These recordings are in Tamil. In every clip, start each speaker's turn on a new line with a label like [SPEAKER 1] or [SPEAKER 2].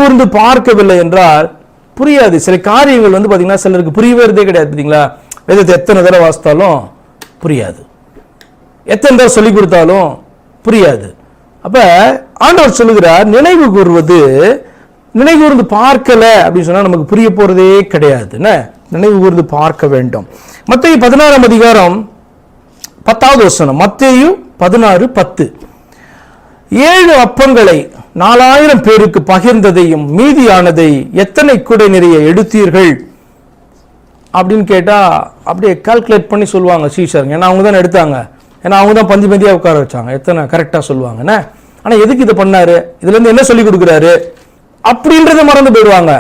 [SPEAKER 1] கூர்ந்து பார்க்கவில்லை என்றால் புரியாது. சில காரியங்கள் பாத்தீங்கன்னா சிலருக்கு புரியவே கிடையாது. பார்த்தீங்களா, வேதத்தை எத்தனை தடவை வாசித்தாலும் புரியாது, எத்தனை தடவை சொல்லிக் கொடுத்தாலும் புரியாது. அப்ப ஆண்டவர் சொல்லுகிறார், நினைவு கூர்ந்து பார்க்கல அப்படின்னு சொன்னா நமக்கு புரிய போறதே கிடையாது. நினைவு கூர்ந்து பார்க்க வேண்டும். மத்தேயு 16 அதிகாரம் 10வது வசனம். மத்தேயு 16:10. 7 அப்பங்களை 4000 பேருக்கு பகிர்ந்ததையும் மீதியானதை எத்தனை குடை நிறைய எடுத்தீர்கள் அப்படின்னு கேட்டா அப்படியே கால்குலேட் பண்ணி சொல்லுவாங்க சீஷருங்க. ஏன்னா அவங்க தான் எடுத்தாங்க, ஏன்னா அவங்க தான் பந்தி பந்தியா உட்கார வச்சாங்க, எத்தனை கரெக்டா சொல்லுவாங்க. ஆனா எதுக்கு இதை பண்ணாரு, இதுல இருந்து என்ன சொல்லி கொடுக்குறாரு அப்படின்றத மறந்து போயிடுவாங்க.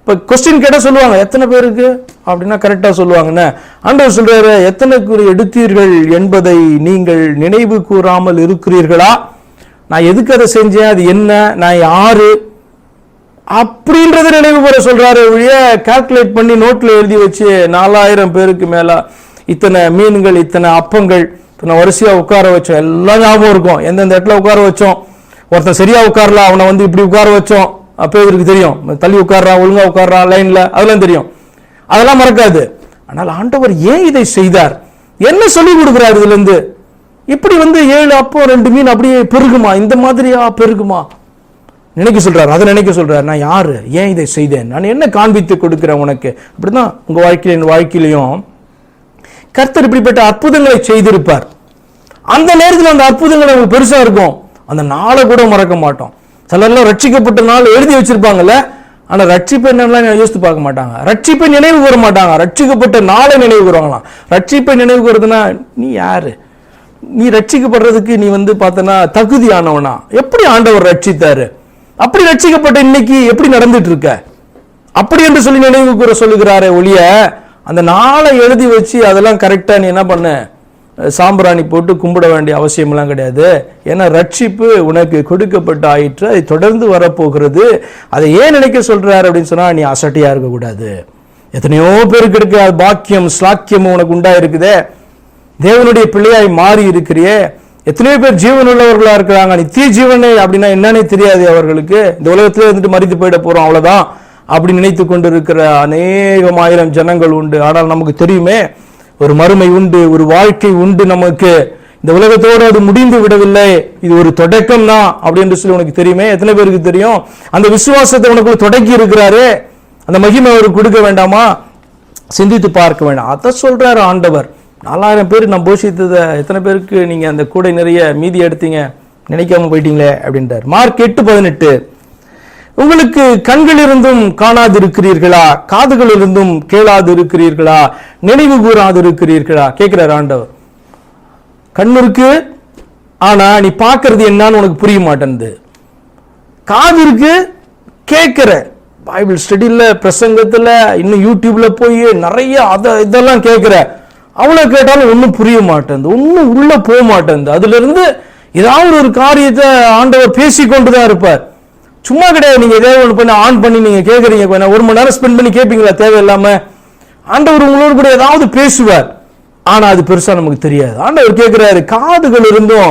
[SPEAKER 1] இப்ப கொஸ்டின் கேட்டா சொல்லுவாங்க எத்தனை பேருக்கு அப்படின்னா கரெக்டா சொல்லுவாங்க. ஆண்டவர் சொல்றாரு, எத்தனை குறி எடுத்தீர்கள் என்பதை நீங்கள் நினைவு கூறாமல் இருக்கிறீர்களா? நான் எதுக்கு அதை செஞ்சேன், அது என்ன, நான் யாரு அப்படின்றத நினைவு கூற சொல்றாரு. கால்குலேட் பண்ணி நோட்ல எழுதி வச்சு 4000 பேருக்கு மேல இத்தனை மீன்கள், இத்தனை அப்பங்கள், வரிசையா உட்கார வச்சோம், எல்லாம் ஞாபகம் இருக்கும். எந்தெந்த இடத்துல உட்கார வச்சோம், ஒருத்தன் சரியா உட்காரல, அவனை இப்படி உட்கார வச்சோம், அப்போ இவருக்கு தெரியும், தள்ளி உட்கார்றான், ஒழுங்கா உட்கார்றான் லைன்ல, அதெல்லாம் தெரியும், அதெல்லாம் மறக்காது. ஆனால் ஆண்டவர் ஏன் இதை செய்தார், என்ன சொல்லி கொடுக்கிறார் இதுல இருந்து? இப்படி 7 அப்போ 2 மீன் அப்படியே பெருகுமா, இந்த மாதிரியா பெருகுமா நினைக்க சொல்றாரு. அதை நினைக்க சொல்றாரு. நான் யாரு, ஏன் இதை செய்தேன், நான் என்ன காண்பித்து கொடுக்கிறேன் உனக்கு. அப்படிதான் உங்க வாழ்க்கையில என் வாழ்க்கையிலையும் கர்த்தர் இப்படிப்பட்ட அற்புதங்களை செய்திருப்பார். அந்த நேரத்தில் அந்த அற்புதங்கள் நமக்கு பெருசா இருக்கும், அந்த நாளை கூட மறக்க மாட்டோம். சிலர்லாம் ரட்சிக்கப்பட்ட நாள் எழுதி வச்சிருப்பாங்கல்ல, ஆனா ரட்சிப்பை என்னெல்லாம் யோசித்து பார்க்க மாட்டாங்க, ரட்சிப்பை நினைவு கூற மாட்டாங்க, ரட்சிக்கப்பட்ட நாளை நினைவு கூறுவாங்களாம். ரட்சிப்பை நினைவு கூறுறதுன்னா நீ யாரு, நீ ரட்சிக்கப்படுறதுக்கு நீ பார்த்தனா தகுதியானவனா, எப்படி ஆண்டவர் ரட்சித்தாரு, அப்படி ரட்சிக்கப்பட்ட இன்னைக்கு எப்படி நடந்துட்டு இருக்க, அப்படி என்று சொல்லி நினைவு கூற சொல்லுகிறாரே ஒழிய அந்த நாளை எழுதி வச்சு அதெல்லாம் கரெக்டா நீ என்ன பண்ண சாம்பிராணி போட்டு கும்பிட வேண்டிய அவசியம் எல்லாம் கிடையாது. ஏன்னா ரட்சிப்பு உனக்கு கொடுக்கப்பட்ட ஆயிற்று, அதை தொடர்ந்து வரப்போகிறது. அதை ஏன் நினைக்க சொல்றாரு அப்படின்னு சொன்னா, நீ அசட்டியா இருக்க கூடாது. எத்தனையோ பேருக்கு இருக்க பாக்கியம் ஸ்லாக்கியம் உனக்கு உண்டா இருக்குதே, தேவனுடைய பிள்ளையாய் மாறி இருக்கிறியே, எத்தனையோ பேர் ஜீவன் உள்ளவர்களா இருக்கிறாங்க, நித்திய ஜீவனை அப்படின்னா என்னன்னே தெரியாது அவர்களுக்கு, இந்த உலகத்திலே மறித்து போயிட போறோம் அவ்வளவுதான் அப்படி நினைத்து கொண்டு இருக்கிற அநேகமாயிரம் ஜனங்கள் உண்டு. ஆனால் நமக்கு தெரியுமே, ஒரு மறுமை உண்டு, ஒரு வாழ்க்கை உண்டு நமக்கு, இந்த உலகத்தோடு அது முடிந்து விடவில்லை, இது ஒரு தொடக்கம் தான் அப்படின்னு சொல்லி உனக்கு தெரியுமே. எத்தனை பேருக்கு தெரியும்? அந்த விசுவாசத்தை உனக்குள்ள தொடக்கி இருக்கிறாரு, அந்த மகிமை அவருக்கு கொடுக்க வேண்டாமா? சிந்தித்து பார்க்க வேண்டாம். அதை சொல்றாரு ஆண்டவர். 4000 பேர் நான் போஷித்ததை எத்தனை பேருக்கு நீங்க அந்த கூடை நிறைய மீதி எடுத்தீங்க, நினைக்காம போயிட்டீங்களே அப்படின்றார். மார்க் 8:18. உங்களுக்கு கண்கள் இருந்தும் காணாது இருக்கிறீர்களா, காதுகள் இருந்தும் கேளாது இருக்கிறீர்களா, நினைவு கூறாது இருக்கிறீர்களா கேட்கிறார் ஆண்டவர். கண்ணு இருக்கு, ஆனா நீ பாக்குறது என்னன்னு உனக்கு புரிய மாட்டேங்குது. காது இருக்கு, கேட்கிற பைபிள் ஸ்டடியில, பிரசங்கத்துல, இன்னும் யூடியூப்ல போய் நிறைய இதெல்லாம் கேட்கிற, அவ்வளவு கேட்டாலும் ஒன்னும் புரிய மாட்டேங்குது, ஒன்னும் உள்ள போக மாட்டேங்குது. அதுல இருந்து ஏதாவது ஒரு காரியத்தை ஆண்டவர் பேசிக்கொண்டுதான் இருப்பார். சும்மா கிடையாது, நீங்க ஏதாவது ஒன்று பண்ணி ஆன் பண்ணி நீங்க கேட்கறீங்க, 1 மணி நேரம் ஸ்பெண்ட் பண்ணி கேட்பீங்களா தேவையில்லாம? ஆண்டவர் உங்களோடு கூட ஏதாவது பேசுவார், ஆனா அது பெருசா நமக்கு தெரியாது. ஆண்டவர் கேட்கிறாரு, காதுகள் இருந்தும்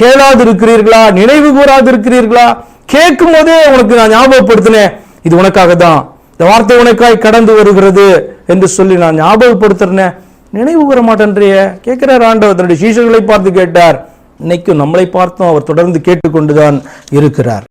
[SPEAKER 1] கேளாது இருக்கிறீர்களா, நினைவு கூறாது இருக்கிறீர்களா? கேட்கும் போதே உனக்கு நான் ஞாபகப்படுத்தினேன், இது உனக்காக தான், இந்த வார்த்தை உனக்காய் கடந்து வருகிறது என்று சொல்லி நான் ஞாபகப்படுத்துறேன், நினைவு கூற மாட்டேன்றிய கேட்கிறார் ஆண்டவர். தன்னுடைய சீஷர்களை பார்த்து கேட்டார், இன்னைக்கும் நம்மளை பார்த்தும் அவர் தொடர்ந்து கேட்டுக்கொண்டுதான் இருக்கிறார்.